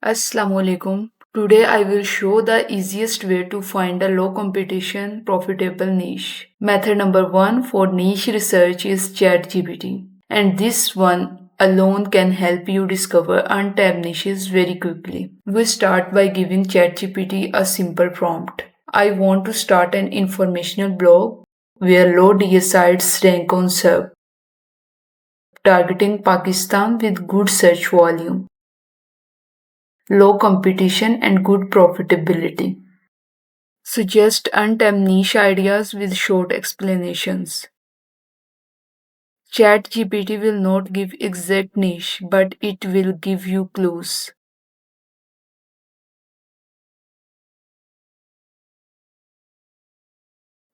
Assalamualaikum. Today I will show the easiest way to find a low competition profitable niche. Method number 1 for niche research is ChatGPT. And this one alone can help you discover untapped niches very quickly. We start by giving ChatGPT a simple prompt. I want to start an informational blog where low DS sites rank on SERP, targeting Pakistan with good search volume, low competition, and good profitability. Suggest untapped niche ideas with short explanations. ChatGPT will not give exact niche, but it will give you clues.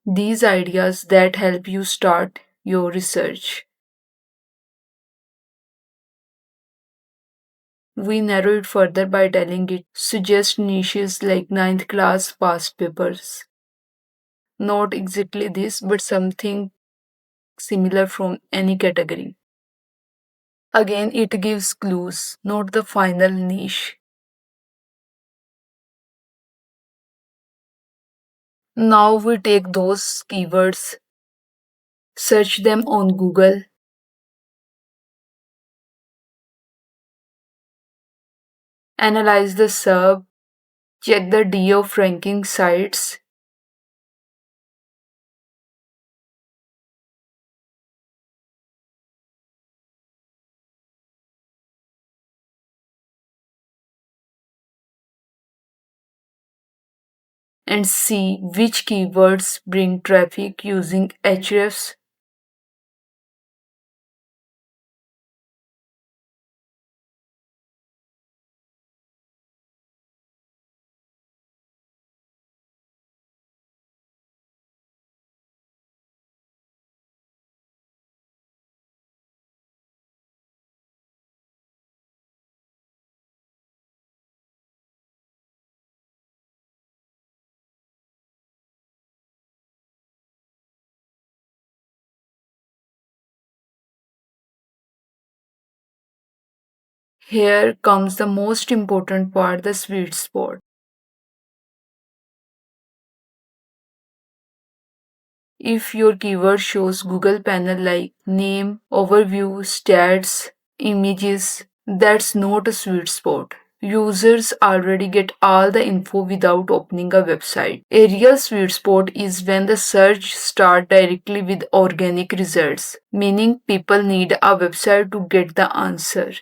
These ideas that help you start your research. We narrow it further by telling it suggest niches like ninth class past papers. Not exactly this, but something similar from any category. Again, it gives clues, not the final niche. Now we take those keywords, search them on Google, analyze the sub, check the D of ranking sites, and see which keywords bring traffic using hrefs. Here comes the most important part, the sweet spot. If your keyword shows Google panel like name, overview, stats, images, that's not a sweet spot. Users already get all the info without opening a website. A real sweet spot is when the search starts directly with organic results, meaning people need a website to get the answer.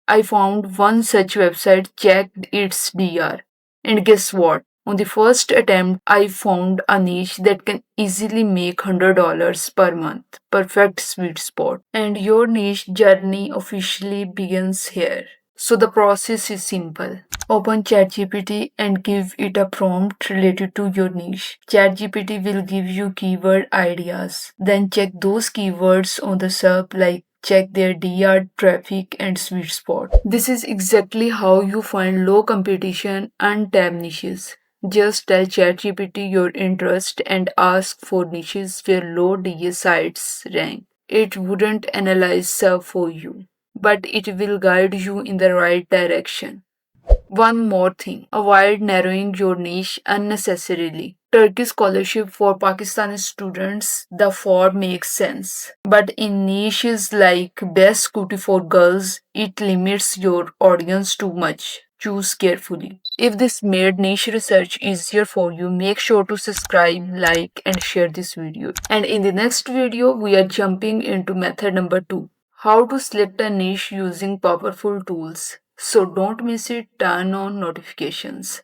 I found one such website, checked its DR. And guess what? On the first attempt, I found a niche that can easily make $100 per month. Perfect sweet spot. And your niche journey officially begins here. So the process is simple. Open ChatGPT and give it a prompt related to your niche. ChatGPT will give you keyword ideas. Then check those keywords on the SERP like check their DR traffic and sweet spot. This is exactly how you find low competition and tab niches. Just tell ChatGPT your interest and ask for niches where low DS sites rank. It wouldn't analyze SERP for you, but it will guide you in the right direction. One more thing, avoid narrowing your niche unnecessarily. Turkish scholarship for Pakistani students, the form makes sense. But in niches like best scooty for girls, it limits your audience too much. Choose carefully. If this made niche research easier for you, make sure to subscribe, like, and share this video. And in the next video, we are jumping into method number 2, how to select a niche using powerful tools. So don't miss it, turn on notifications.